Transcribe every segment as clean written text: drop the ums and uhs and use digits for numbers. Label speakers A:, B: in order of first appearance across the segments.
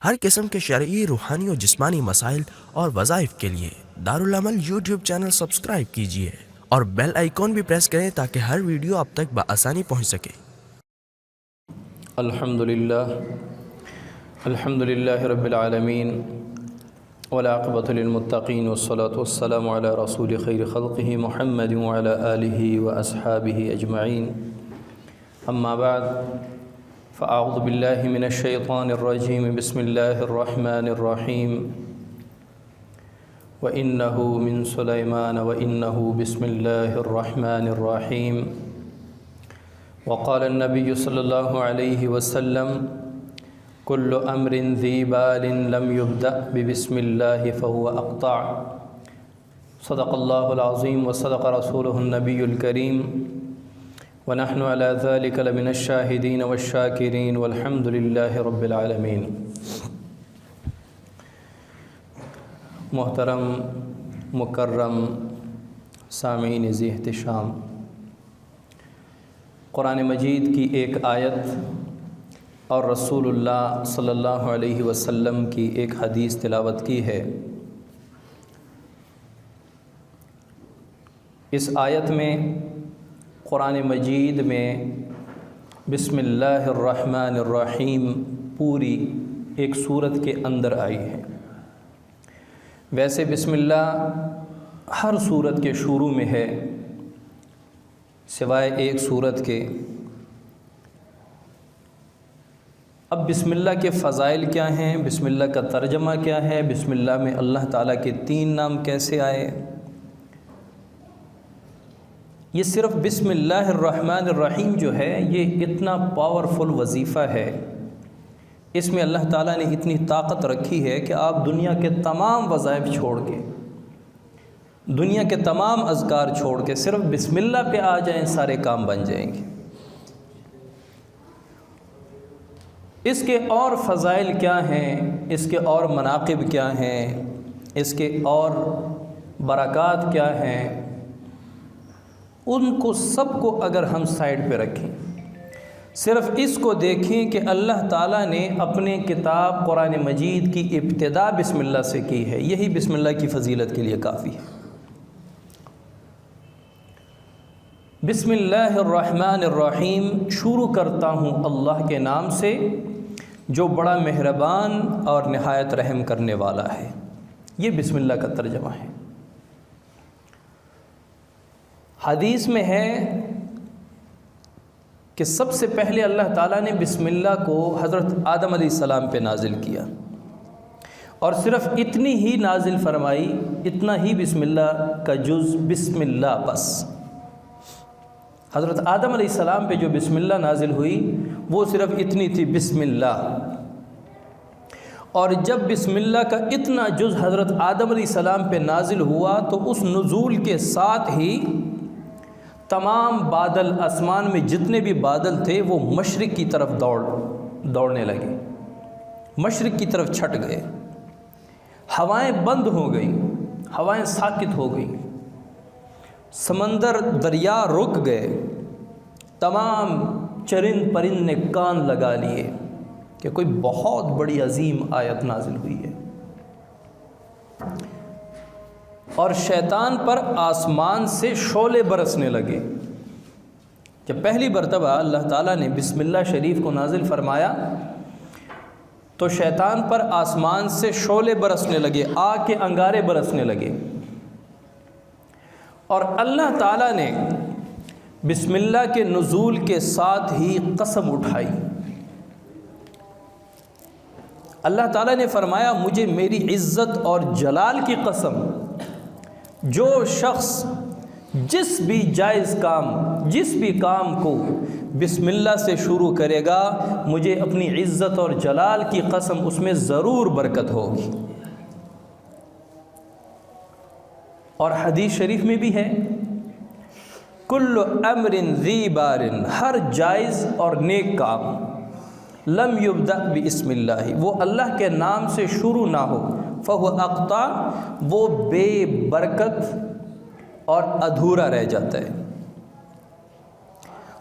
A: ہر قسم کے شرعی، روحانی اور جسمانی مسائل اور وظائف کے لیے دارالعمل یوٹیوب چینل سبسکرائب کیجیے اور بیل آئیکن بھی پریس کریں تاکہ ہر ویڈیو آپ تک بآسانی پہنچ سکے۔
B: الحمد للہ رب العالمین والعاقبۃ للمتقین والصلاة والسلام علی رسول خیر خلقہ محمد وعلی آلہ واصحابہ اجمعین، اما بعد فاعوذ باللہ من الشیطان الرجیم، بسم اللہ الرحمن الرحیم، وَإِنَّهُ مِن سُلَيْمَانَ وَإِنَّهُ بسم اللہ الرحمن الرحیم۔ وقال النبی صلی اللہ علیہ وسلم كل امر ذی بال لم يبدأ ببسم اللہ فهو اقطع۔ صدق اللہ العظیم وصدق رسولہ النبی الکریم، ونحن على ذلك لمن الشاہدین والشاکرین والحمد للہ رب العالمین۔ محترم مکرم سامعین ذی احتشام، قرآن مجید کی ایک آیت اور رسول اللہ صلی اللہ علیہ وسلم کی ایک حدیث تلاوت کی ہے۔ اس آیت میں قرآن مجید میں بسم اللہ الرحمن الرحیم پوری ایک سورت کے اندر آئی ہے۔ ویسے بسم اللہ ہر سورت کے شروع میں ہے سوائے ایک سورت کے۔ اب بسم اللہ کے فضائل کیا ہیں، بسم اللہ کا ترجمہ کیا ہے، بسم اللہ میں اللہ تعالیٰ کے 3 نام کیسے آئے، یہ صرف بسم اللہ الرحمن الرحیم جو ہے یہ اتنا پاورفل وظیفہ ہے، اس میں اللہ تعالیٰ نے اتنی طاقت رکھی ہے کہ آپ دنیا کے تمام وظائف چھوڑ کے، دنیا کے تمام اذکار چھوڑ کے صرف بسم اللہ پہ آ جائیں، سارے کام بن جائیں گے۔ اس کے اور فضائل کیا ہیں، اس کے اور مناقب کیا ہیں، اس کے اور برکات کیا ہیں، ان کو سب کو اگر ہم سائیڈ پہ رکھیں، صرف اس کو دیکھیں کہ اللہ تعالیٰ نے اپنے کتاب قرآن مجید کی ابتدا بسم اللہ سے کی ہے، یہی بسم اللہ کی فضیلت کے لیے کافی ہے۔ بسم اللہ الرحمن الرحیم، شروع کرتا ہوں اللہ کے نام سے جو بڑا مہربان اور نہایت رحم کرنے والا ہے، یہ بسم اللہ کا ترجمہ ہے۔ حدیث میں ہے کہ سب سے پہلے اللہ تعالیٰ نے بسم اللہ کو حضرت آدم علیہ السلام پہ نازل کیا، اور صرف اتنی ہی نازل فرمائی، اتنا ہی بسم اللہ کا جز بسم اللہ بس۔ حضرت آدم علیہ السلام پہ جو بسم اللہ نازل ہوئی وہ صرف اتنی تھی، بسم اللہ۔ اور جب بسم اللہ کا اتنا جز حضرت آدم علیہ السلام پہ نازل ہوا تو اس نزول کے ساتھ ہی تمام بادل، آسمان میں جتنے بھی بادل تھے وہ مشرق کی طرف دوڑنے لگے، مشرق کی طرف چھٹ گئے، ہوائیں بند ہو گئیں، ہوائیں ساکت ہو گئیں، سمندر دریا رک گئے، تمام چرند پرند نے کان لگا لیے کہ کوئی بہت بڑی عظیم آیت نازل ہوئی ہے۔ اور شیطان پر آسمان سے شعلے برسنے لگے۔ جب پہلی مرتبہ اللہ تعالیٰ نے بسم اللہ شریف کو نازل فرمایا تو شیطان پر آسمان سے شعلے برسنے لگے، آگ کے انگارے برسنے لگے، اور اللہ تعالیٰ نے بسم اللہ کے نزول کے ساتھ ہی قسم اٹھائی۔ اللہ تعالیٰ نے فرمایا، مجھے میری عزت اور جلال کی قسم، جو شخص جس بھی جائز کام، جس بھی کام کو بسم اللہ سے شروع کرے گا، مجھے اپنی عزت اور جلال کی قسم اس میں ضرور برکت ہوگی۔ اور حدیث شریف میں بھی ہے، کل امر ذی بار، ہر جائز اور نیک کام، لم یبدأ بسم اللہ، وہ اللہ کے نام سے شروع نہ ہو، فہو اقطع، وہ بے برکت اور ادھورا رہ جاتا ہے۔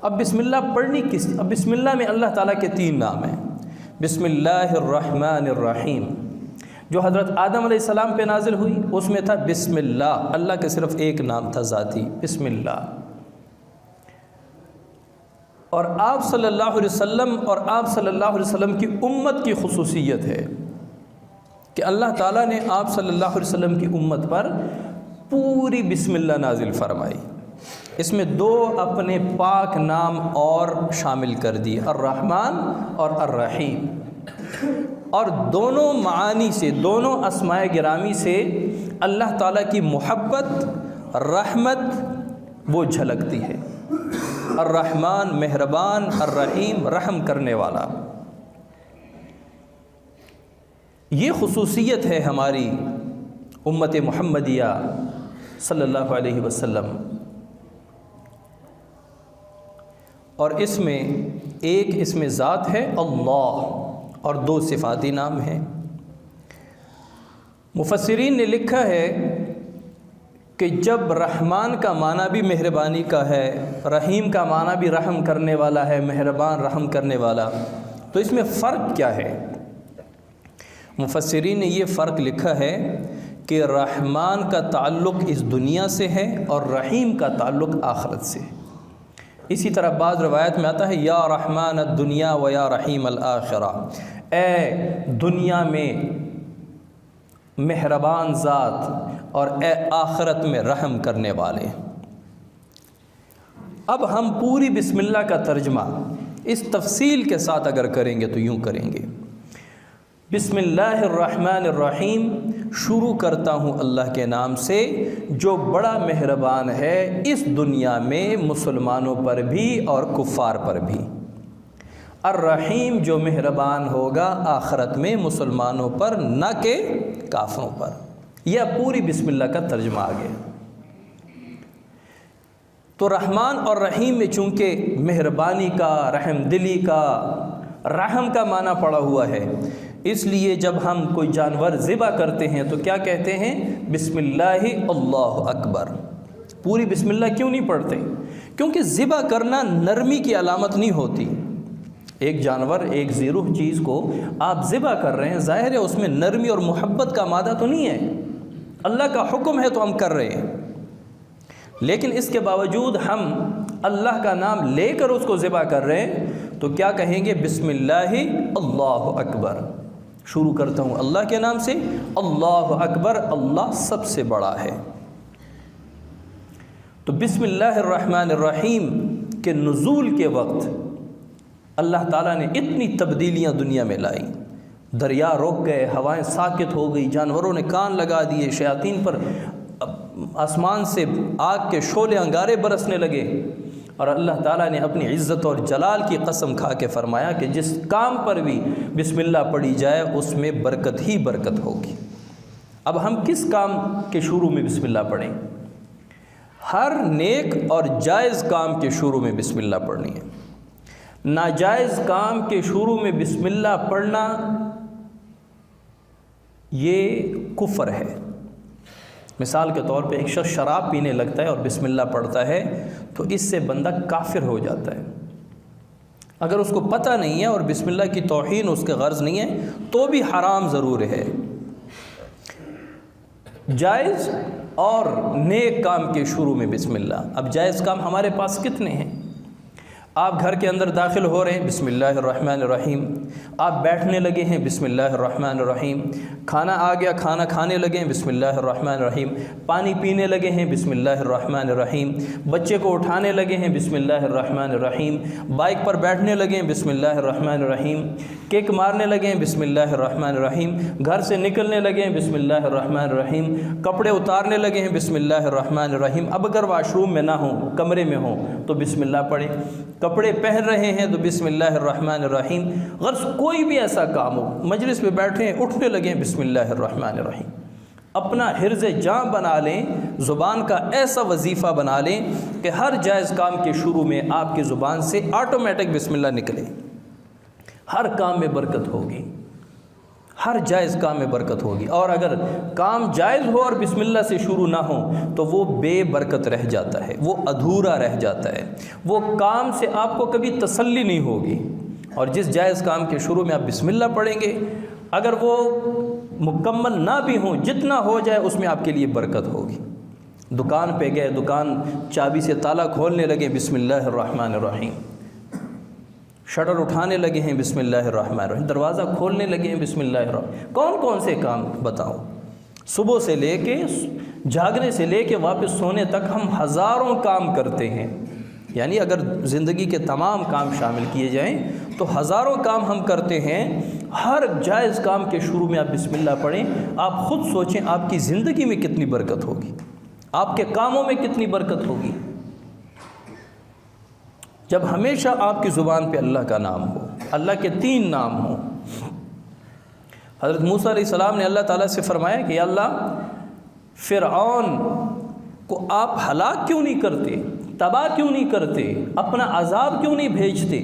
B: اب بسم اللہ پڑھنی کس، اب بسم اللہ میں اللہ تعالیٰ کے 3 نام ہیں۔ بسم اللہ الرحمن الرحیم جو حضرت آدم علیہ السلام پہ نازل ہوئی اس میں تھا بسم اللہ، اللہ کے صرف ایک نام تھا ذاتی، بسم اللہ۔ اور آپ صلی اللہ علیہ وسلم کی امت کی خصوصیت ہے کہ اللہ تعالیٰ نے آپ صلی اللہ علیہ وسلم کی امت پر پوری بسم اللہ نازل فرمائی۔ اس میں دو اپنے پاک نام اور شامل کر دیے، الرحمن اور الرحیم، اور دونوں معانی سے، دونوں اسماء گرامی سے اللہ تعالیٰ کی محبت، رحمت وہ جھلکتی ہے۔ الرحمن مہربان، الرحیم رحم کرنے والا۔ یہ خصوصیت ہے ہماری امت محمدیہ صلی اللہ علیہ وسلم، اور اس میں ایک اسم ذات ہے اللہ اور دو صفاتی نام ہیں۔ مفسرین نے لکھا ہے کہ جب رحمان کا معنی بھی مہربانی کا ہے، رحیم کا معنی بھی رحم کرنے والا ہے، مہربان رحم کرنے والا، تو اس میں فرق کیا ہے؟ مفسرین نے یہ فرق لکھا ہے کہ رحمان کا تعلق اس دنیا سے ہے اور رحیم کا تعلق آخرت سے ہے۔ اسی طرح بعض روایت میں آتا ہے یا رحمان الدنیا و یا رحیم الآخرہ، اے دنیا میں مہربان ذات اور اے آخرت میں رحم کرنے والے۔ اب ہم پوری بسم اللہ کا ترجمہ اس تفصیل کے ساتھ اگر کریں گے تو یوں کریں گے، بسم اللہ الرحمن الرحیم، شروع کرتا ہوں اللہ کے نام سے جو بڑا مہربان ہے اس دنیا میں مسلمانوں پر بھی اور کفار پر بھی، الرحیم جو مہربان ہوگا آخرت میں مسلمانوں پر نہ کہ کافروں پر۔ یہ پوری بسم اللہ کا ترجمہ آ گیا۔ تو رحمان اور رحیم میں چونکہ مہربانی کا، رحم دلی کا، رحم کا معنی پڑا ہوا ہے، اس لیے جب ہم کوئی جانور ذبح کرتے ہیں تو کیا کہتے ہیں؟ بسم اللہ اللہ اکبر۔ پوری بسم اللہ کیوں نہیں پڑھتے؟ کیونکہ ذبح کرنا نرمی کی علامت نہیں ہوتی۔ ایک جانور، ایک ذی روح چیز کو آپ ذبح کر رہے ہیں، ظاہر ہے اس میں نرمی اور محبت کا مادہ تو نہیں ہے، اللہ کا حکم ہے تو ہم کر رہے ہیں، لیکن اس کے باوجود ہم اللہ کا نام لے کر اس کو ذبح کر رہے ہیں تو کیا کہیں گے؟ بسم اللہ اللہ اکبر، شروع کرتا ہوں اللہ کے نام سے، اللہ اکبر، اللہ سب سے بڑا ہے۔ تو بسم اللہ الرحمن الرحیم کے نزول کے وقت اللہ تعالیٰ نے اتنی تبدیلیاں دنیا میں لائیں، دریا رک گئے، ہوائیں ساکت ہو گئی، جانوروں نے کان لگا دیے، شیاطین پر آسمان سے آگ کے شعلے انگارے برسنے لگے، اور اللہ تعالیٰ نے اپنی عزت اور جلال کی قسم کھا کے فرمایا کہ جس کام پر بھی بسم اللہ پڑھی جائے اس میں برکت ہی برکت ہوگی۔ اب ہم کس کام کے شروع میں بسم اللہ پڑھیں؟ ہر نیک اور جائز کام کے شروع میں بسم اللہ پڑھنی ہے۔ ناجائز کام کے شروع میں بسم اللہ پڑھنا یہ کفر ہے۔ مثال کے طور پہ ایک شخص شراب پینے لگتا ہے اور بسم اللہ پڑھتا ہے تو اس سے بندہ کافر ہو جاتا ہے۔ اگر اس کو پتہ نہیں ہے اور بسم اللہ کی توہین اس کے غرض نہیں ہے تو بھی حرام ضرور ہے۔ جائز اور نیک کام کے شروع میں بسم اللہ۔ اب جائز کام ہمارے پاس کتنے ہیں؟ آپ گھر کے اندر داخل ہو رہے ہیں، بسم اللہ الرحمن الرحیم۔ آپ بیٹھنے لگے ہیں، بسم اللہ الرحمن الرحیم۔ کھانا آ گیا، کھانا کھانے لگے ہیں، بسم اللہ الرحمن الرحیم۔ پانی پینے لگے ہیں، بسم اللہ الرحمن الرحیم۔ بچے کو اٹھانے لگے ہیں، بسم اللہ الرحمن الرحیم۔ بائک پر بیٹھنے لگے ہیں، بسم اللہ الرحمن الرحیم۔ کیک مارنے لگے ہیں، بسم اللہ الرحمن الرحیم۔ گھر سے نکلنے لگے ہیں، بسم اللہ الرحمن الرحیم۔ کپڑے اتارنے لگے ہیں، بسم اللہ الرحمن الرحیم۔ اب اگر واش روم میں نہ ہوں، کمرے میں ہوں تو بسم اللہ پڑھیں۔ کپڑے پہن رہے ہیں تو بسم اللہ الرحمن الرحیم۔ غرض کوئی بھی ایسا کام ہو، مجلس میں بیٹھے ہیں، اٹھنے لگے ہیں، بسم اللہ الرحمن الرحیم۔ اپنا حرز جاں بنا لیں، زبان کا ایسا وظیفہ بنا لیں کہ ہر جائز کام کے شروع میں آپ کی زبان سے آٹومیٹک بسم اللہ نکلے۔ ہر کام میں برکت ہوگی، ہر جائز کام میں برکت ہوگی۔ اور اگر کام جائز ہو اور بسم اللہ سے شروع نہ ہو تو وہ بے برکت رہ جاتا ہے، وہ ادھورا رہ جاتا ہے، وہ کام سے آپ کو کبھی تسلی نہیں ہوگی۔ اور جس جائز کام کے شروع میں آپ بسم اللہ پڑھیں گے، اگر وہ مکمل نہ بھی ہوں، جتنا ہو جائے اس میں آپ کے لیے برکت ہوگی۔ دکان پہ گئے، دکان چابی سے تالا کھولنے لگے، بسم اللہ الرحمن الرحیم، شٹر اٹھانے لگے ہیں، بسم اللہ الرحمن الرحیم، دروازہ کھولنے لگے ہیں، بسم اللہ الرحمن، کون کون سے کام بتاؤ؟ صبح سے لے کے جاگنے سے لے کے واپس سونے تک ہم ہزاروں کام کرتے ہیں، یعنی اگر زندگی کے تمام کام شامل کیے جائیں تو ہزاروں کام ہم کرتے ہیں۔ ہر جائز کام کے شروع میں آپ بسم اللہ پڑھیں، آپ خود سوچیں آپ کی زندگی میں کتنی برکت ہوگی، آپ کے کاموں میں کتنی برکت ہوگی جب ہمیشہ آپ کی زبان پہ اللہ کا نام ہو، اللہ کے 3 نام ہوں۔ حضرت موسیٰ علیہ السلام نے اللہ تعالیٰ سے فرمایا کہ یا اللہ، فرعون کو آپ ہلاک کیوں نہیں کرتے، تباہ کیوں نہیں کرتے، اپنا عذاب کیوں نہیں بھیجتے؟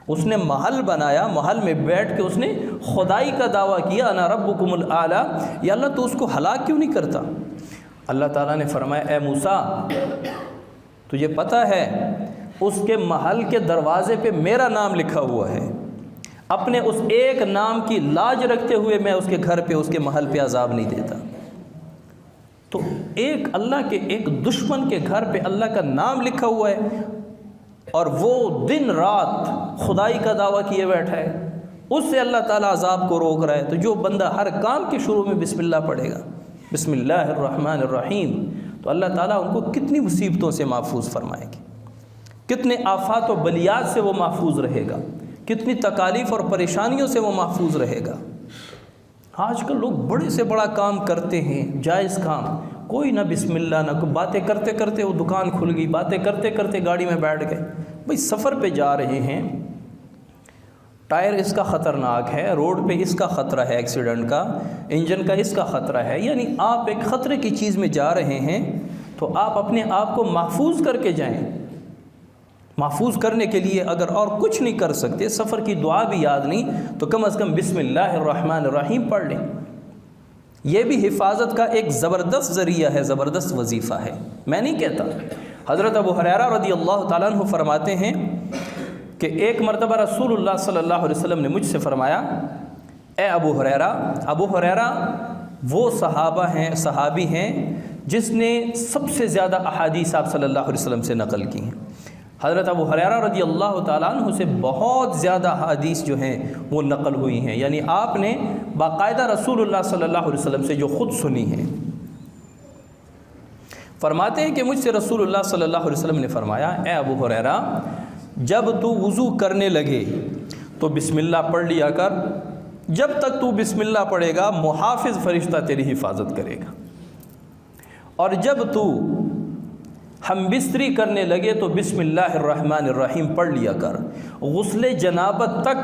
B: اس نے محل بنایا، محل میں بیٹھ کے اس نے خدائی کا دعویٰ کیا، انا ربکم الاعلیٰ، یا اللہ تو اس کو ہلاک کیوں نہیں کرتا؟ اللہ تعالیٰ نے فرمایا اے موسیٰ، تجھے پتہ ہے اس کے محل کے دروازے پہ میرا نام لکھا ہوا ہے، اپنے اس ایک نام کی لاج رکھتے ہوئے میں اس کے گھر پہ، اس کے محل پہ عذاب نہیں دیتا۔ تو ایک اللہ کے ایک دشمن کے گھر پہ اللہ کا نام لکھا ہوا ہے اور وہ دن رات خدائی کا دعویٰ کیے بیٹھا ہے، اس سے اللہ تعالیٰ عذاب کو روک رہا ہے۔ تو جو بندہ ہر کام کے شروع میں بسم اللہ پڑھے گا، بسم اللہ الرحمن الرحیم، تو اللہ تعالیٰ ان کو کتنی مصیبتوں سے محفوظ فرمائے گی، کتنے آفات و بلیات سے وہ محفوظ رہے گا، کتنی تکالیف اور پریشانیوں سے وہ محفوظ رہے گا۔ آج کل لوگ بڑے سے بڑا کام کرتے ہیں، جائز کام، کوئی نہ بسم اللہ، نہ کوئی، باتیں کرتے کرتے وہ دکان کھل گئی، باتیں کرتے کرتے گاڑی میں بیٹھ گئے۔ بھئی سفر پہ جا رہے ہیں، ٹائر اس کا خطرناک ہے، روڈ پہ اس کا خطرہ ہے ایکسیڈنٹ کا، انجن کا اس کا خطرہ ہے، یعنی آپ ایک خطرے کی چیز میں جا رہے ہیں تو آپ اپنے آپ کو محفوظ کر کے جائیں۔ محفوظ کرنے کے لیے اگر اور کچھ نہیں کر سکتے، سفر کی دعا بھی یاد نہیں، تو کم از کم بسم اللہ الرحمن الرحیم پڑھ لیں۔ یہ بھی حفاظت کا ایک زبردست ذریعہ ہے، زبردست وظیفہ ہے، میں نہیں کہتا۔ حضرت ابو ہریرہ رضی اللہ تعالیٰ عنہ فرماتے ہیں کہ ایک مرتبہ رسول اللہ صلی اللہ علیہ وسلم نے مجھ سے فرمایا اے ابو ہریرہ، ابو ہریرہ وہ صحابی ہیں جس نے سب سے زیادہ احادیث آپ صلی اللہ علیہ وسلم سے نقل کی ہیں۔ حضرت ابو ہریرہ رضی اللہ تعالیٰ عنہ سے بہت زیادہ حدیث جو ہیں وہ نقل ہوئی ہیں، یعنی آپ نے باقاعدہ رسول اللہ صلی اللہ علیہ وسلم سے جو خود سنی ہیں۔ فرماتے ہیں کہ مجھ سے رسول اللہ صلی اللہ علیہ وسلم نے فرمایا اے ابو ہریرہ، جب تو وضو کرنے لگے تو بسم اللہ پڑھ لیا کر، جب تک تو بسم اللہ پڑھے گا محافظ فرشتہ تیری حفاظت کرے گا، اور جب تو ہم بستری کرنے لگے تو بسم اللہ الرحمن الرحیم پڑھ لیا کر، غسل جنابت تک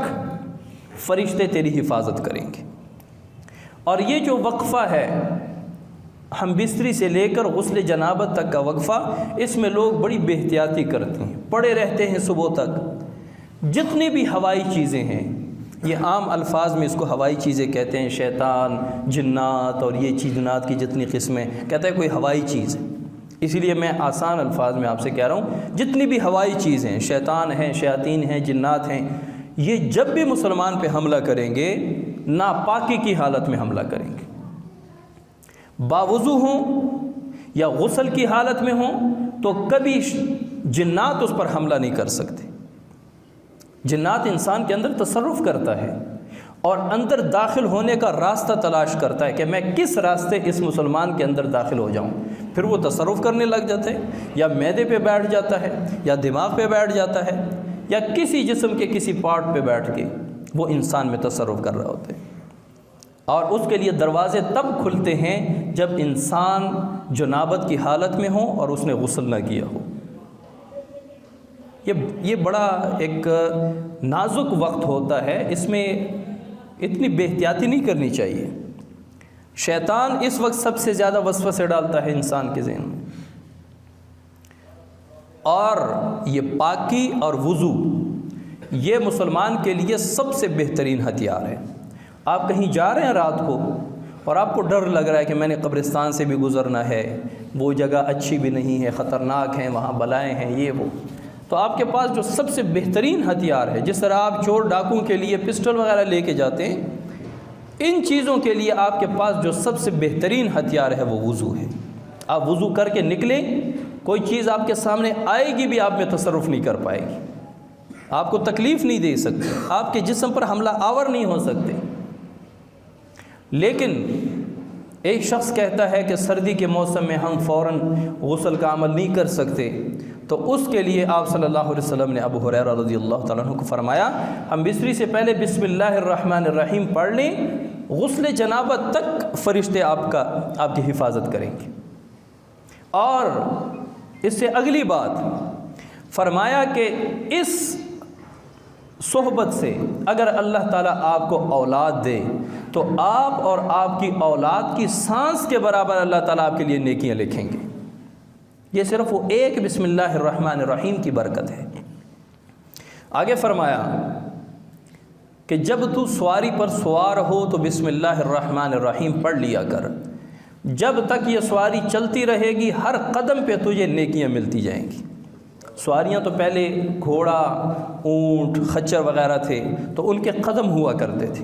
B: فرشتے تیری حفاظت کریں گے۔ اور یہ جو وقفہ ہے ہم بستری سے لے کر غسل جنابت تک کا وقفہ، اس میں لوگ بڑی بے احتیاطی کرتے ہیں، پڑے رہتے ہیں صبح تک۔ جتنی بھی ہوائی چیزیں ہیں، یہ عام الفاظ میں اس کو ہوائی چیزیں کہتے ہیں، شیطان، جنات اور یہ چیزنات کی جتنی قسمیں، کہتا ہے کوئی ہوائی چیز ہے، اسی لیے میں آسان الفاظ میں آپ سے کہہ رہا ہوں، جتنی بھی ہوائی چیزیں ہیں، شیطان ہیں، شیاطین ہیں، جنات ہیں، یہ جب بھی مسلمان پہ حملہ کریں گے ناپاکی کی حالت میں حملہ کریں گے، باوضو ہوں یا غسل کی حالت میں ہوں تو کبھی جنات اس پر حملہ نہیں کر سکتے۔ جنات انسان کے اندر تصرف کرتا ہے اور اندر داخل ہونے کا راستہ تلاش کرتا ہے کہ میں کس راستے اس مسلمان کے اندر داخل ہو جاؤں، پھر وہ تصرف کرنے لگ جاتا ہے، یا معدے پہ بیٹھ جاتا ہے، یا دماغ پہ بیٹھ جاتا ہے، یا کسی جسم کے کسی پارٹ پہ بیٹھ کے وہ انسان میں تصرف کر رہا ہوتا ہے۔ اور اس کے لیے دروازے تب کھلتے ہیں جب انسان جنابت کی حالت میں ہو اور اس نے غسل نہ کیا ہو۔ یہ بڑا ایک نازک وقت ہوتا ہے، اس میں اتنی بے احتیاطی نہیں کرنی چاہیے۔ شیطان اس وقت سب سے زیادہ وسوسے ڈالتا ہے انسان کے ذہن میں، اور یہ پاکی اور وضو یہ مسلمان کے لیے سب سے بہترین ہتھیار ہے۔ آپ کہیں جا رہے ہیں رات کو اور آپ کو ڈر لگ رہا ہے کہ میں نے قبرستان سے بھی گزرنا ہے، وہ جگہ اچھی بھی نہیں ہے، خطرناک ہیں، وہاں بلائیں ہیں، یہ وہ، تو آپ کے پاس جو سب سے بہترین ہتھیار ہے، جس طرح آپ چور ڈاکوں کے لیے پسٹل وغیرہ لے کے جاتے ہیں، ان چیزوں کے لیے آپ کے پاس جو سب سے بہترین ہتھیار ہے وہ وضو ہے۔ آپ وضو کر کے نکلیں، کوئی چیز آپ کے سامنے آئے گی بھی آپ میں تصرف نہیں کر پائے گی، آپ کو تکلیف نہیں دے سکتے، آپ کے جسم پر حملہ آور نہیں ہو سکتے۔ لیکن ایک شخص کہتا ہے کہ سردی کے موسم میں ہم فوراً غسل کا عمل نہیں کر سکتے، تو اس کے لیے آپ صلی اللہ علیہ وسلم نے ابو ہریرہ رضی اللہ تعالیٰ عنہ کو فرمایا ہم بستری سے پہلے بسم اللہ الرحمن الرحیم پڑھ لیں، غسل جنابت تک فرشتے آپ کی حفاظت کریں گے۔ اور اس سے اگلی بات فرمایا کہ اس صحبت سے اگر اللہ تعالیٰ آپ کو اولاد دے تو آپ اور آپ کی اولاد کی سانس کے برابر اللہ تعالیٰ آپ کے لیے نیکیاں لکھیں گے۔ یہ صرف وہ ایک بسم اللہ الرحمن الرحیم کی برکت ہے۔ آگے فرمایا کہ جب تو سواری پر سوار ہو تو بسم اللہ الرحمن الرحیم پڑھ لیا کر، جب تک یہ سواری چلتی رہے گی ہر قدم پہ تجھے نیکیاں ملتی جائیں گی۔ سواریاں تو پہلے گھوڑا، اونٹ، خچر وغیرہ تھے تو ان کے قدم ہوا کرتے تھے،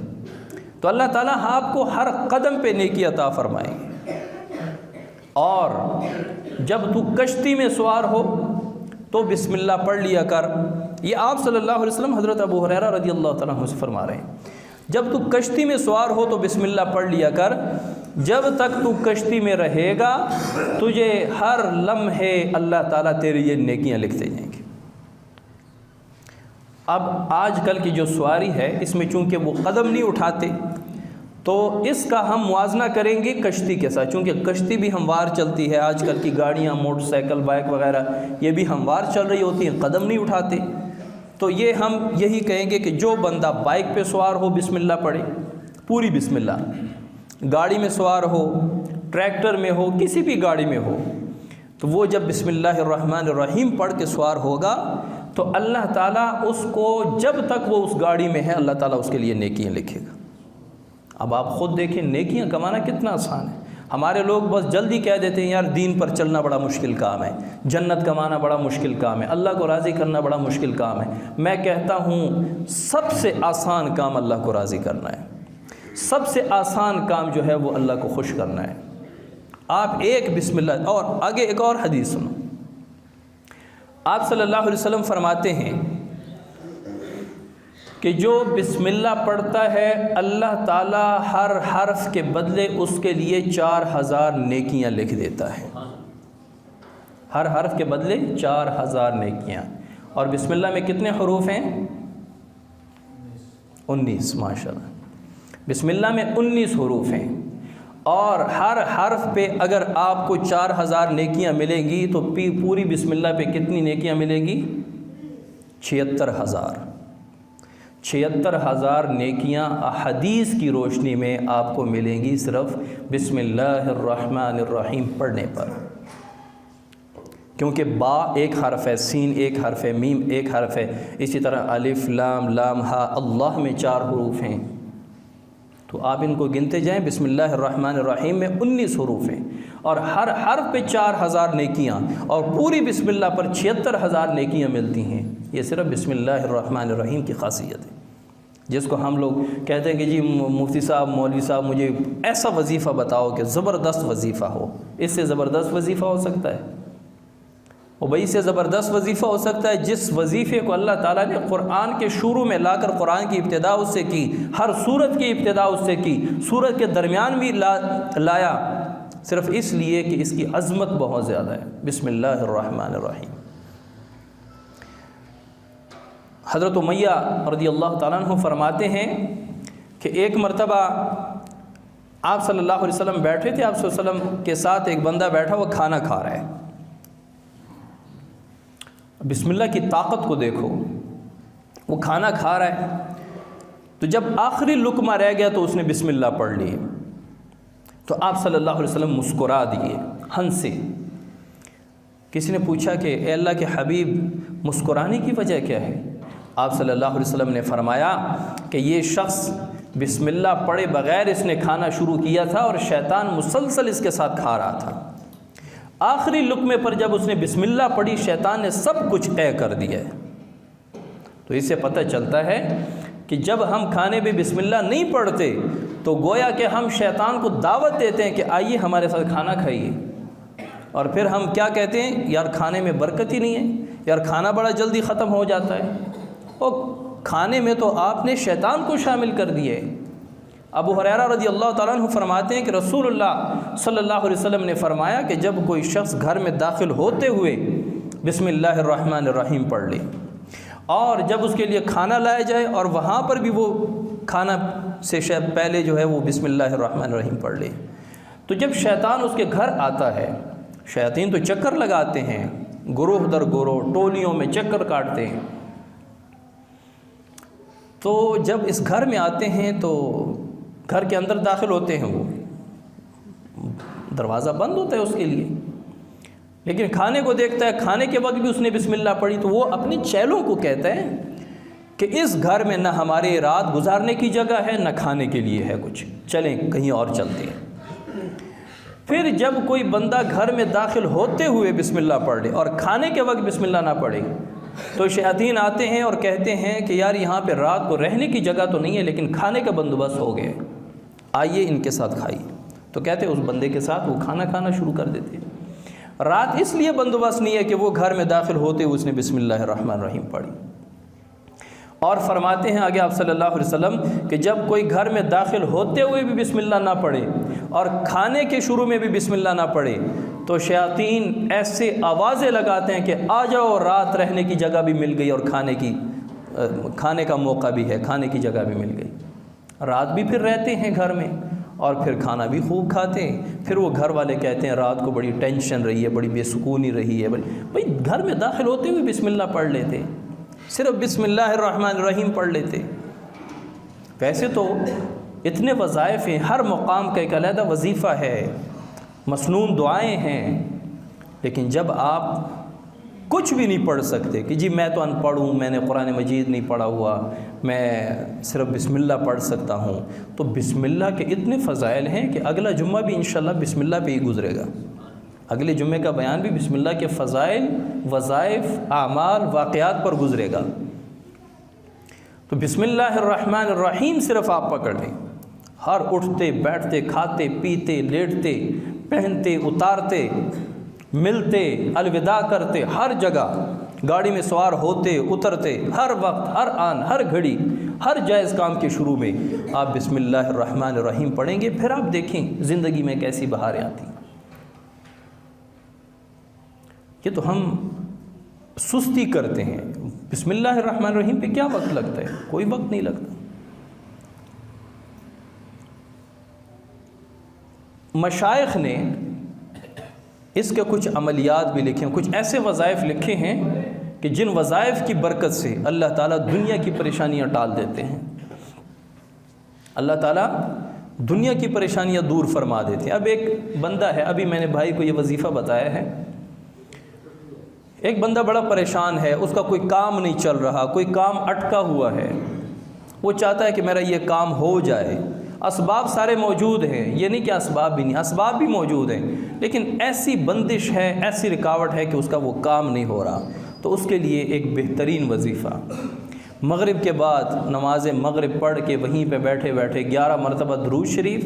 B: تو اللہ تعالیٰ آپ کو ہر قدم پہ نیکی عطا فرمائیں گے۔ اور جب تو کشتی میں سوار ہو تو بسم اللہ پڑھ لیا کر، یہ آپ صلی اللہ علیہ وسلم حضرت ابو ہریرہ رضی اللہ تعالیٰ عنہ سے فرما رہے ہیں، جب تو کشتی میں سوار ہو تو بسم اللہ پڑھ لیا کر، جب تک تو کشتی میں رہے گا تجھے ہر لمحے اللہ تعالیٰ تیرے یہ نیکیاں لکھتے جائیں گے۔ اب آج کل کی جو سواری ہے اس میں چونکہ وہ قدم نہیں اٹھاتے، تو اس کا ہم موازنہ کریں گے کشتی کے ساتھ، چونکہ کشتی بھی ہموار چلتی ہے، آج کل کی گاڑیاں، موٹر سائیکل، بائک وغیرہ یہ بھی ہموار چل رہی ہوتی ہیں، قدم نہیں اٹھاتے۔ تو یہ ہم یہی کہیں گے کہ جو بندہ بائک پہ سوار ہو بسم اللہ پڑھے، پوری بسم اللہ، گاڑی میں سوار ہو، ٹریکٹر میں ہو، کسی بھی گاڑی میں ہو، تو وہ جب بسم اللہ الرحمن الرحیم پڑھ کے سوار ہوگا تو اللہ تعالیٰ اس کو جب تک وہ اس گاڑی میں ہے اللہ تعالیٰ اس کے لیے نیکیاں لکھے گا۔ اب آپ خود دیکھیں نیکیاں کمانا کتنا آسان ہے۔ ہمارے لوگ بس جلدی کہہ دیتے ہیں یار دین پر چلنا بڑا مشکل کام ہے، جنت کمانا بڑا مشکل کام ہے، اللہ کو راضی کرنا بڑا مشکل کام ہے۔ میں کہتا ہوں سب سے آسان کام اللہ کو راضی کرنا ہے، سب سے آسان کام جو ہے وہ اللہ کو خوش کرنا ہے۔ آپ ایک بسم اللہ، اور آگے ایک اور حدیث سنو، آپ صلی اللہ علیہ وسلم فرماتے ہیں کہ جو بسم اللہ پڑھتا ہے اللہ تعالیٰ ہر حرف کے بدلے اس کے لیے 4000 نیکیاں لکھ دیتا ہے، ہر حرف کے بدلے 4000 نیکیاں۔ اور بسم اللہ میں کتنے حروف ہیں؟ 19، ماشاءاللہ، بسم اللہ میں 19 حروف ہیں، اور ہر حرف پہ اگر آپ کو 4000 نیکیاں ملیں گی تو پوری بسم اللہ پہ کتنی نیکیاں ملیں گی؟ 76000۔ 76000 نیکیاں احادیث کی روشنی میں آپ کو ملیں گی صرف بسم اللہ الرحمن الرحیم پڑھنے پر، کیونکہ با ایک حرف ہے، سین ایک حرف ہے، میم ایک حرف ہے، اسی طرح الف لام لام ہا، اللہ میں 4 حروف ہیں، تو آپ ان کو گنتے جائیں۔ بسم اللہ الرحمن الرحیم میں 19 حروف ہیں، اور ہر حرف پہ 4000 نیکیاں، اور پوری بسم اللہ پر 76000 نیکیاں ملتی ہیں۔ یہ صرف بسم اللہ الرحمن الرحیم کی خاصیت ہے، جس کو ہم لوگ کہتے ہیں کہ جی مفتی صاحب، مولوی صاحب مجھے ایسا وظیفہ بتاؤ کہ زبردست وظیفہ ہو۔ اس سے زبردست وظیفہ ہو سکتا ہے، اور بھائی سے زبردست وظیفہ ہو سکتا ہے جس وظیفے کو اللہ تعالیٰ نے قرآن کے شروع میں لا کر قرآن کی ابتدا اس سے کی، ہر سورت کی ابتدا اس سے کی، سورت کے درمیان بھی لایا، صرف اس لیے کہ اس کی عظمت بہت زیادہ ہے۔ بسم اللہ الرحمن الرحیم۔ حضرت امیہ رضی اللہ تعالیٰ عنہ فرماتے ہیں کہ ایک مرتبہ آپ صلی اللہ علیہ وسلم بیٹھے تھے، آپ صلی اللہ علیہ وسلم کے ساتھ ایک بندہ بیٹھا وہ کھانا کھا رہا ہے۔ بسم اللہ کی طاقت کو دیکھو، وہ کھانا کھا رہا ہے، تو جب آخری لقمہ رہ گیا تو اس نے بسم اللہ پڑھ لی، تو آپ صلی اللہ علیہ وسلم مسکرا دیے، ہنسے۔ کسی نے پوچھا کہ اے اللہ کے حبیب مسکرانے کی وجہ کیا ہے؟ آپ صلی اللہ علیہ وسلم نے فرمایا کہ یہ شخص بسم اللہ پڑھے بغیر اس نے کھانا شروع کیا تھا، اور شیطان مسلسل اس کے ساتھ کھا رہا تھا، آخری لقمے پر جب اس نے بسم اللہ پڑھی شیطان نے سب کچھ طے کر دیا ہے۔ تو اس سے پتہ چلتا ہے کہ جب ہم کھانے میں بسم اللہ نہیں پڑھتے تو گویا کہ ہم شیطان کو دعوت دیتے ہیں کہ آئیے ہمارے ساتھ کھانا کھائیے، اور پھر ہم کیا کہتے ہیں، یار کھانے میں برکت ہی نہیں ہے، یار کھانا بڑا جلدی ختم ہو جاتا ہے۔ اور کھانے میں تو آپ نے شیطان کو شامل کر دیے۔ ابو ہریرہ رضی اللہ تعالیٰ عنہ فرماتے ہیں کہ رسول اللہ صلی اللہ علیہ وسلم نے فرمایا کہ جب کوئی شخص گھر میں داخل ہوتے ہوئے بسم اللہ الرحمن الرحیم پڑھ لے، اور جب اس کے لیے کھانا لایا جائے اور وہاں پر بھی وہ کھانا سے پہلے جو ہے وہ بسم اللہ الرحمن الرحیم پڑھ لے، تو جب شیطان اس کے گھر آتا ہے، شیاطین تو چکر لگاتے ہیں، گروہ در گروہ ٹولیوں میں چکر کاٹتے ہیں، تو جب اس گھر میں آتے ہیں تو گھر کے اندر داخل ہوتے ہیں، وہ دروازہ بند ہوتا ہے اس کے لیے، لیکن کھانے کو دیکھتا ہے، کھانے کے وقت بھی اس نے بسم اللہ پڑھی، تو وہ اپنے چیلوں کو کہتا ہے کہ اس گھر میں نہ ہمارے رات گزارنے کی جگہ ہے نہ کھانے کے لیے ہے کچھ، چلیں کہیں اور چلتے ہیں۔ پھر جب کوئی بندہ گھر میں داخل ہوتے ہوئے بسم اللہ پڑھ لے اور کھانے کے وقت بسم اللہ نہ پڑھے تو شیاطین آتے ہیں اور کہتے ہیں کہ یار یہاں پہ رات کو رہنے کی جگہ تو نہیں ہے لیکن کھانے کا بندوبست ہو گیا، آئیے ان کے ساتھ کھائیے۔ تو کہتے ہیں اس بندے کے ساتھ وہ کھانا کھانا شروع کر دیتے ہیں۔ رات اس لیے بندوبست نہیں ہے کہ وہ گھر میں داخل ہوتے ہوئے اس نے بسم اللہ الرحمن الرحیم پڑھی۔ اور فرماتے ہیں آگے آپ صلی اللہ علیہ وسلم کہ جب کوئی گھر میں داخل ہوتے ہوئے بھی بسم اللہ نہ پڑھے اور کھانے کے شروع میں بھی بسم اللہ نہ پڑھے تو شیاطین ایسے آوازیں لگاتے ہیں کہ آ جاؤ، رات رہنے کی جگہ بھی مل گئی اور کھانے کا موقع بھی ہے، کھانے کی جگہ بھی مل گئی۔ رات بھی پھر رہتے ہیں گھر میں اور پھر کھانا بھی خوب کھاتے ہیں۔ پھر وہ گھر والے کہتے ہیں رات کو بڑی ٹینشن رہی ہے، بڑی بے سکونی رہی ہے، بھائی گھر میں داخل ہوتے ہوئے بسم اللہ پڑھ لیتے، صرف بسم اللہ الرحمن الرحیم پڑھ لیتے۔ ویسے تو اتنے وظائف ہیں، ہر مقام کا ایک علیحدہ وظیفہ ہے، مسنون دعائیں ہیں، لیکن جب آپ کچھ بھی نہیں پڑھ سکتے کہ جی میں تو ان پڑھ ہوں، میں نے قرآن مجید نہیں پڑھا ہوا، میں صرف بسم اللہ پڑھ سکتا ہوں، تو بسم اللہ کے اتنے فضائل ہیں کہ اگلا جمعہ بھی انشاءاللہ بسم اللہ پہ ہی گزرے گا۔ اگلے جمعے کا بیان بھی بسم اللہ کے فضائل، وظائف، اعمال، واقعات پر گزرے گا۔ تو بسم اللہ الرحمن الرحیم صرف آپ پکڑ لیں، ہر اٹھتے بیٹھتے کھاتے پیتے لیٹتے پہنتے اتارتے ملتے الوداع کرتے، ہر جگہ گاڑی میں سوار ہوتے اترتے، ہر وقت ہر آن ہر گھڑی ہر جائز کام کے شروع میں آپ بسم اللہ الرحمن الرحیم پڑھیں گے، پھر آپ دیکھیں زندگی میں کیسی بہاریں آتی ہیں۔ یہ تو ہم سستی کرتے ہیں، بسم اللہ الرحمن الرحیم پہ کیا وقت لگتا ہے؟ کوئی وقت نہیں لگتا۔ مشائخ نے اس کے کچھ عملیات بھی لکھے ہیں، کچھ ایسے وظائف لکھے ہیں کہ جن وظائف کی برکت سے اللہ تعالیٰ دنیا کی پریشانیاں ٹال دیتے ہیں، اللہ تعالیٰ دنیا کی پریشانیاں دور فرما دیتے ہیں۔ اب ایک بندہ ہے، ابھی میں نے بھائی کو یہ وظیفہ بتایا ہے، ایک بندہ بڑا پریشان ہے، اس کا کوئی کام نہیں چل رہا، کوئی کام اٹکا ہوا ہے، وہ چاہتا ہے کہ میرا یہ کام ہو جائے، اسباب سارے موجود ہیں، یہ نہیں کہ اسباب بھی نہیں، اسباب بھی موجود ہیں، لیکن ایسی بندش ہے، ایسی رکاوٹ ہے کہ اس کا وہ کام نہیں ہو رہا۔ تو اس کے لیے ایک بہترین وظیفہ، مغرب کے بعد نماز مغرب پڑھ کے وہیں پہ بیٹھے بیٹھے 11 مرتبہ درود شریف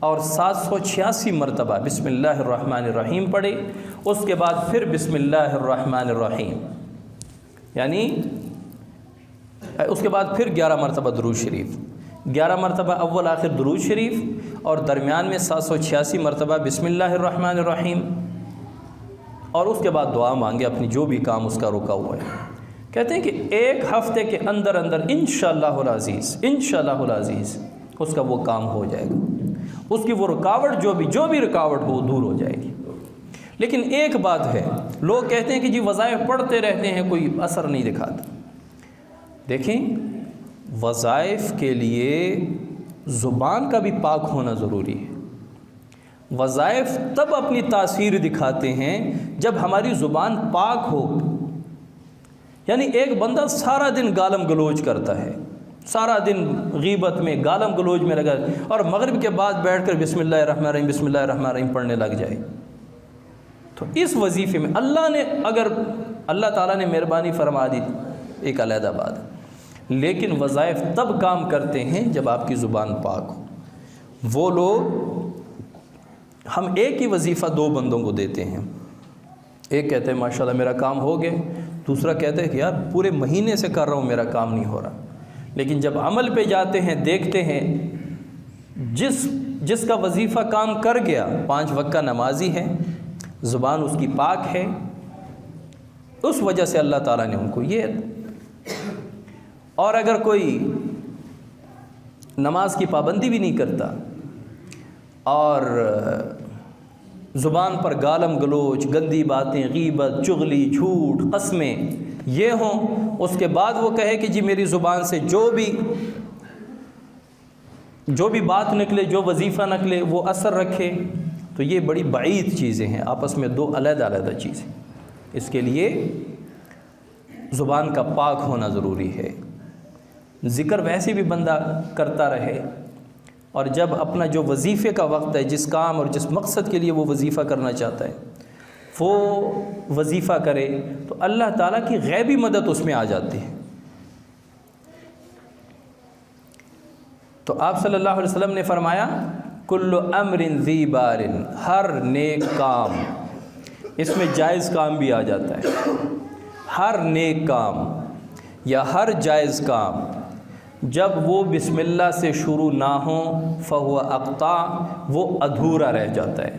B: اور 786 مرتبہ بسم اللہ الرحمن الرحیم پڑھے، اس کے بعد پھر بسم اللہ الرحمن الرحیم، یعنی اس کے بعد پھر 11 مرتبہ درود شریف، 11 مرتبہ اول آخر درود شریف اور درمیان میں 786 مرتبہ بسم اللہ الرحمن الرحیم، اور اس کے بعد دعا مانگے اپنی جو بھی کام اس کا رکا ہوا ہے۔ کہتے ہیں کہ ایک ہفتے کے اندر اندر انشاءاللہ العزیز اس کا وہ کام ہو جائے گا، اس کی وہ رکاوٹ جو بھی رکاوٹ ہو دور ہو جائے گی۔ لیکن ایک بات ہے، لوگ کہتے ہیں کہ جی وظائف پڑھتے رہتے ہیں کوئی اثر نہیں دکھاتا۔ دیکھیں وظائف کے لیے زبان کا بھی پاک ہونا ضروری ہے۔ وظائف تب اپنی تاثیر دکھاتے ہیں جب ہماری زبان پاک ہو، یعنی ایک بندہ سارا دن گالم گلوچ کرتا ہے، سارا دن غیبت میں گالم گلوچ میں لگا اور مغرب کے بعد بیٹھ کر بسم اللہ الرحمن الرحیم بسم اللہ الرحمن الرحیم پڑھنے لگ جائے تو اس وظیفے میں اللہ تعالیٰ نے مہربانی فرما دی ایک علیحدہ بات ہے، لیکن وظائف تب کام کرتے ہیں جب آپ کی زبان پاک ہو۔ وہ لوگ، ہم ایک ہی وظیفہ دو بندوں کو دیتے ہیں، ایک کہتے ہیں ماشاءاللہ میرا کام ہو گیا، دوسرا کہتے ہیں کہ یار پورے مہینے سے کر رہا ہوں میرا کام نہیں ہو رہا۔ لیکن جب عمل پہ جاتے ہیں دیکھتے ہیں جس کا وظیفہ کام کر گیا، 5 وقت کا نمازی ہے، زبان اس کی پاک ہے، اس وجہ سے اللہ تعالیٰ نے ان کو یہ۔ اور اگر کوئی نماز کی پابندی بھی نہیں کرتا اور زبان پر گالم گلوچ، گندی باتیں، غیبت، چغلی، جھوٹ، قسمیں یہ ہوں، اس کے بعد وہ کہے کہ جی میری زبان سے جو بھی بات نکلے، جو وظیفہ نکلے وہ اثر رکھے، تو یہ بڑی بعید چیزیں ہیں، آپس میں دو علیحدہ چیزیں۔ اس کے لیے زبان کا پاک ہونا ضروری ہے۔ ذکر ویسے بھی بندہ کرتا رہے، اور جب اپنا جو وظیفے کا وقت ہے، جس کام اور جس مقصد کے لیے وہ وظیفہ کرنا چاہتا ہے وہ وظیفہ کرے، تو اللہ تعالیٰ کی غیبی مدد اس میں آ جاتی ہے۔ تو آپ صلی اللہ علیہ وسلم نے فرمایا کل امر ذی بال، ہر نیک کام، اس میں جائز کام بھی آ جاتا ہے، ہر نیک کام یا ہر جائز کام جب وہ بسم اللہ سے شروع نہ ہوں فہو اقطع، وہ ادھورا رہ جاتا ہے،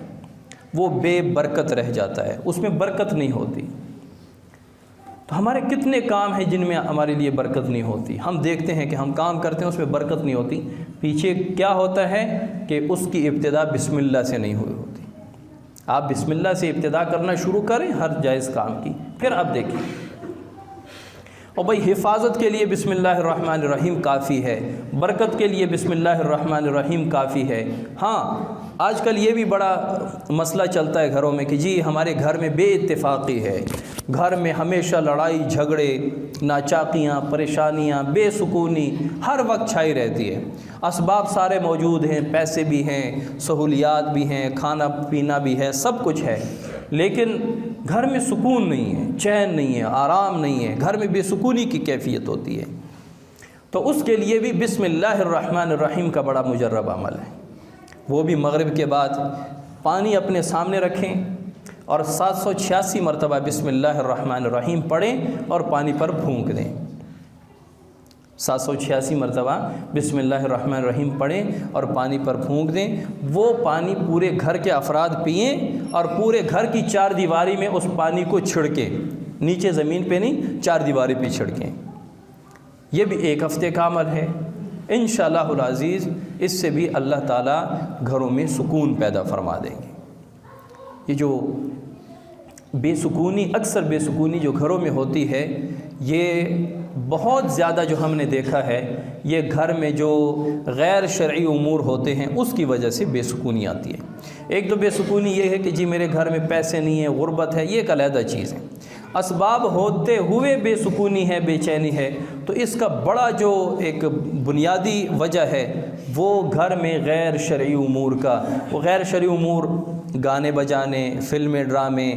B: وہ بے برکت رہ جاتا ہے، اس میں برکت نہیں ہوتی۔ تو ہمارے کتنے کام ہیں جن میں ہمارے لیے برکت نہیں ہوتی، ہم دیکھتے ہیں کہ ہم کام کرتے ہیں اس میں برکت نہیں ہوتی، پیچھے کیا ہوتا ہے کہ اس کی ابتدا بسم اللہ سے نہیں ہوئی ہوتی۔ آپ بسم اللہ سے ابتدا کرنا شروع کریں ہر جائز کام کی، پھر آپ دیکھیں۔ اور بھائی حفاظت کے لیے بسم اللہ الرحمن الرحیم کافی ہے، برکت کے لیے بسم اللہ الرحمن الرحیم کافی ہے۔ ہاں آج کل یہ بھی بڑا مسئلہ چلتا ہے گھروں میں کہ جی ہمارے گھر میں بے اتفاقی ہے، گھر میں ہمیشہ لڑائی جھگڑے، ناچاقیاں، پریشانیاں، بے سکونی ہر وقت چھائی رہتی ہے۔ اسباب سارے موجود ہیں، پیسے بھی ہیں، سہولیات بھی ہیں، کھانا پینا بھی ہے، سب کچھ ہے، لیکن گھر میں سکون نہیں ہے، چین نہیں ہے، آرام نہیں ہے، گھر میں بے سکونی کی کیفیت ہوتی ہے۔ تو اس کے لیے بھی بسم اللہ الرحمن الرحیم کا بڑا مجرب عمل ہے۔ وہ بھی مغرب کے بعد پانی اپنے سامنے رکھیں اور 786 مرتبہ بسم اللہ الرحمن الرحیم پڑھیں اور پانی پر پھونک دیں۔ 786 مرتبہ بسم اللہ الرحمن الرحیم پڑھیں اور پانی پر پھونک دیں۔ وہ پانی پورے گھر کے افراد پئیں اور پورے گھر کی 4 دیواری میں اس پانی کو چھڑکیں، نیچے زمین پہ نہیں، 4 دیواری پہ چھڑکیں۔ یہ بھی 1 ہفتے کا عمل ہے، انشاءاللہ العزیز اس سے بھی اللہ تعالیٰ گھروں میں سکون پیدا فرما دیں گے۔ یہ جو بے سکونی، اکثر بے سکونی جو گھروں میں ہوتی ہے، یہ بہت زیادہ جو ہم نے دیکھا ہے، یہ گھر میں جو غیر شرعی امور ہوتے ہیں اس کی وجہ سے بے سکونی آتی ہے۔ ایک تو بے سکونی یہ ہے کہ جی میرے گھر میں پیسے نہیں ہیں، غربت ہے، یہ ایک علیحدہ چیز ہے۔ اسباب ہوتے ہوئے بے سکونی ہے، بے چینی ہے، تو اس کا بڑا جو ایک بنیادی وجہ ہے وہ گھر میں غیر شرعی امور کا، وہ غیر شرعی امور گانے بجانے، فلمیں، ڈرامے،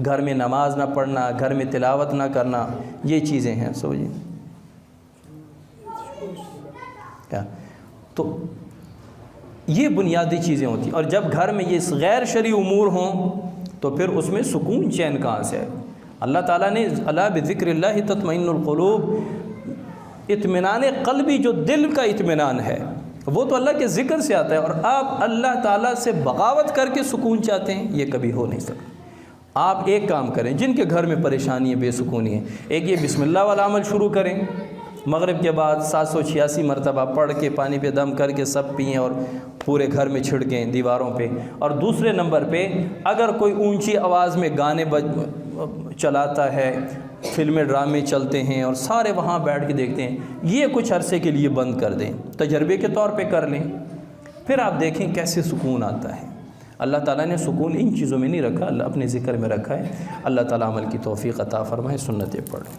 B: گھر میں نماز نہ پڑھنا، گھر میں تلاوت نہ کرنا، یہ چیزیں ہیں۔ سمجھیں کیا؟ تو یہ بنیادی چیزیں ہوتی ہیں، اور جب گھر میں یہ غیر شرعی امور ہوں تو پھر اس میں سکون چین کہاں سے ہے؟ اللہ تعالیٰ نے الا بذکر اللہ تطمئن القلوب، اطمینان قلبی جو دل کا اطمینان ہے وہ تو اللہ کے ذکر سے آتا ہے، اور آپ اللہ تعالیٰ سے بغاوت کر کے سکون چاہتے ہیں، یہ کبھی ہو نہیں سکتا۔ آپ ایک کام کریں، جن کے گھر میں پریشانی ہے، بے سکونی ہے، ایک یہ بسم اللہ والا عمل شروع کریں، مغرب کے بعد 786 مرتبہ پڑھ کے پانی پہ دم کر کے سب پئیں اور پورے گھر میں چھڑکیں دیواروں پہ۔ اور دوسرے نمبر پہ اگر کوئی اونچی آواز میں گانے چلاتا ہے، فلمیں ڈرامے چلتے ہیں اور سارے وہاں بیٹھ کے دیکھتے ہیں، یہ کچھ عرصے کے لیے بند کر دیں، تجربے کے طور پہ کر لیں، پھر آپ دیکھیں کیسے سکون آتا ہے۔ اللہ تعالیٰ نے سکون ان چیزوں میں نہیں رکھا، اللہ اپنے ذکر میں رکھا ہے۔ اللہ تعالیٰ عمل کی توفیق عطا فرمائے۔ سنتیں پڑھیں۔